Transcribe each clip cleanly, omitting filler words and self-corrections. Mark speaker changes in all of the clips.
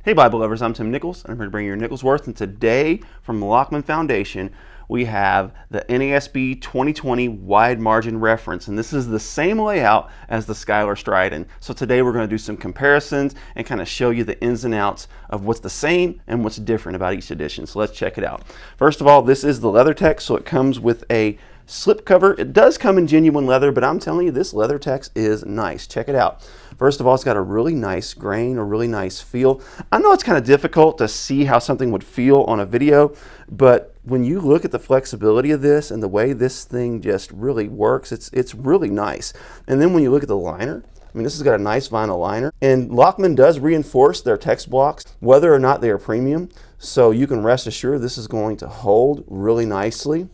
Speaker 1: Hey Bible lovers, I'm Tim Nichols, and I'm here to bring you your Nichols Worth. And today from the Lockman Foundation, we have the NASB 2020 wide margin reference. And this is the same layout as the Schuyler Stridon. So today we're going to do some comparisons and kind of show you the ins and outs of what's the same and what's different about each edition. So let's check it out. First of all, this is the LeatherTex, so it comes with a slip cover. It does come in genuine leather, but I'm telling you, this LeatherTex is nice. Check it out. First of all, it's got a really nice grain, a really nice feel. I know it's kind of difficult to see how something would feel on a video, but when you look at the flexibility of this and the way this thing just really works, it's really nice. And then when you look at the liner, I mean, this has got a nice vinyl liner, and Lockman does reinforce their text blocks, whether or not they are premium. So you can rest assured this is going to hold really nicely.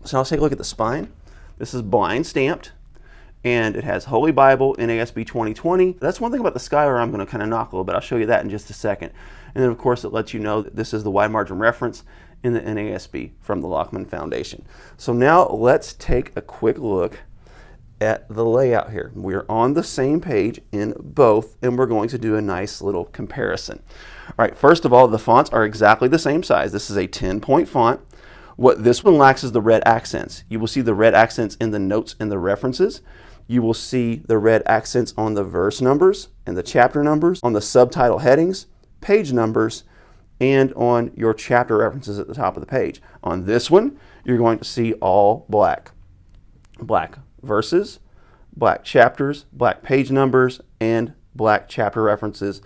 Speaker 1: So let's take a look at the spine. This is blind stamped, and it has Holy Bible NASB 2020. That's one thing about the Schuyler I'm going to kind of knock a little bit. I'll show you that in just a second. And then of course it lets you know that this is the wide margin reference in the NASB from the Lockman Foundation. So now let's take a quick look at the layout here. We're on the same page in both, and we're going to do a nice little comparison. All right, first of all, the fonts are exactly the same size. This is a 10-point font. What this one lacks is the red accents. You will see the red accents in the notes and the references. You will see the red accents on the verse numbers and the chapter numbers, on the subtitle headings, page numbers, and on your chapter references at the top of the page. On this one, you're going to see all black. Black verses, black chapters, black page numbers, and black chapter references.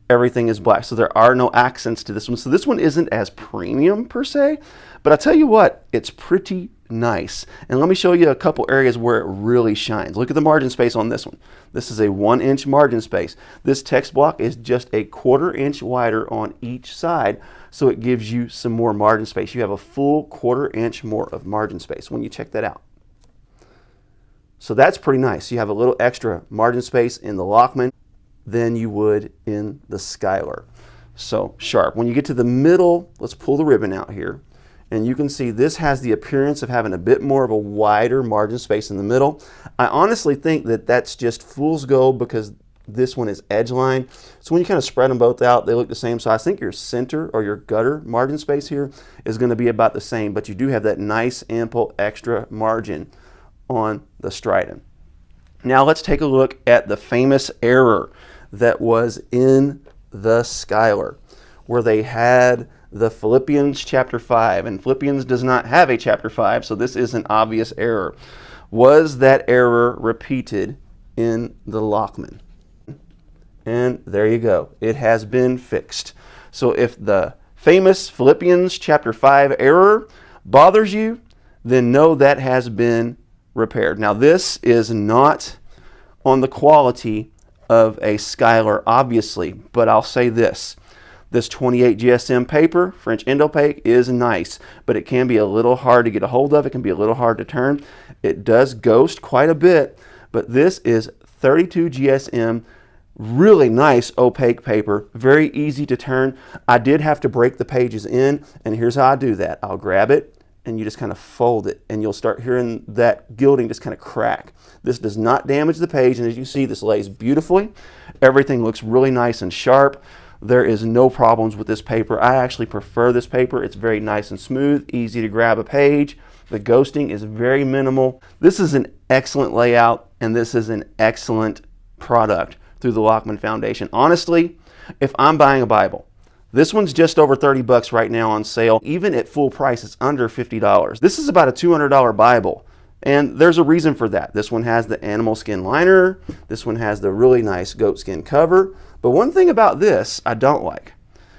Speaker 1: Everything is black, so there are no accents to this one. So this one isn't as premium per se, but I tell you what, it's pretty nice. And let me show you a couple areas where it really shines. Look at the margin space on this one. This is a 1-inch margin space. This text block is just a 1/4 inch wider on each side, so it gives you some more margin space. You have a full 1/4 inch more of margin space when you check that out. So that's pretty nice. You have a little extra margin space in the Lockman than you would in the Schuyler. So sharp. When you get to the middle, let's pull the ribbon out here, and you can see this has the appearance of having a bit more of a wider margin space in the middle. I honestly think that that's just fool's gold because this one is edge line. So when you kind of spread them both out, they look the same. So I think your center or your gutter margin space here is going to be about the same, but you do have that nice ample extra margin on the Stridon. Now let's take a look at the famous error that was in the Schuyler, where they had the Philippians chapter 5, and Philippians does not have a chapter 5, so this is an obvious error. Was that error repeated in the Lockman? And there you go. It has been fixed. So if the famous Philippians chapter 5 error bothers you, then know that has been repaired. Now this is not on the quality of a Schuyler, obviously, but I'll say this. This 28 GSM paper, French Indopaque, is nice, but it can be a little hard to get a hold of. It can be a little hard to turn. It does ghost quite a bit, but this is 32 GSM, really nice opaque paper, very easy to turn. I did have to break the pages in, and here's how I do that. I'll grab it, and you just kind of fold it, and you'll start hearing that gilding just kind of crack. This does not damage the page, and as you see, this lays beautifully. Everything looks really nice and sharp. There is no problems with this paper. I actually prefer this paper. It's very nice and smooth, easy to grab a page. The ghosting is very minimal. This is an excellent layout, and this is an excellent product through the Lockman Foundation. Honestly, if I'm buying a Bible, this one's just over 30 bucks right now on sale. Even at full price, it's under $50. This is about a $200 Bible, and there's a reason for that. This one has the animal skin liner. This one has the really nice goat skin cover. But one thing about this I don't like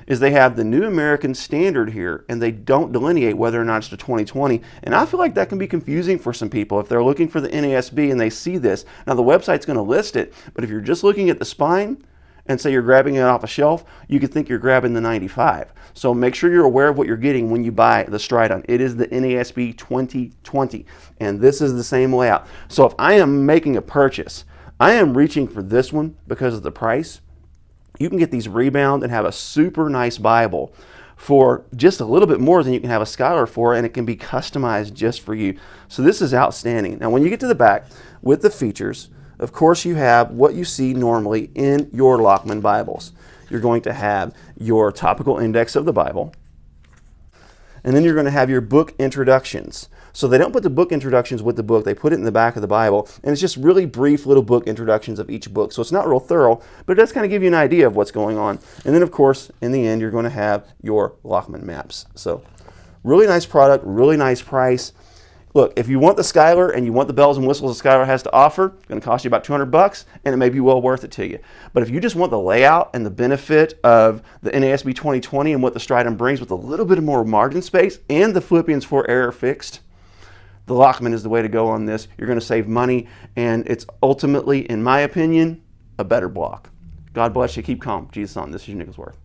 Speaker 1: is they have the New American Standard here, and they don't delineate whether or not it's the 2020. And I feel like that can be confusing for some people if they're looking for the NASB and they see this. Now the website's going to list it, but if you're just looking at the spine, and say you're grabbing it off a shelf, you could think you're grabbing the 95. So make sure you're aware of what you're getting when you buy the Stridon. It is the NASB 2020, and this is the same layout. So if I am making a purchase, I am reaching for this one because of the price. You can get these rebound and have a super nice Bible for just a little bit more than you can have a Schuyler for, and it can be customized just for you. So this is outstanding. Now when you get to the back with the features, of course you have what you see normally in your Lockman Bibles. you're going to have your topical index of the Bible, and then you're going to have your book introductions. So they don't put the book introductions with the book, they put it in the back of the Bible, and it's just really brief little book introductions of each book. So it's not real thorough, but it does kind of give you an idea of what's going on. And then of course, in the end, you're going to have your Lockman maps. So really nice product, really nice price. Look, if you want the Schuyler and you want the bells and whistles that Schuyler has to offer, it's going to cost you about $200, and it may be well worth it to you. But if you just want the layout and the benefit of the NASB 2020 and what the Stridon brings with a little bit more margin space and the Philippians 4 error fixed, the Lockman is the way to go on this. You're going to save money, and it's ultimately, in my opinion, a better block. God bless you. Keep calm. Jesus on. This is your Nicholsworth.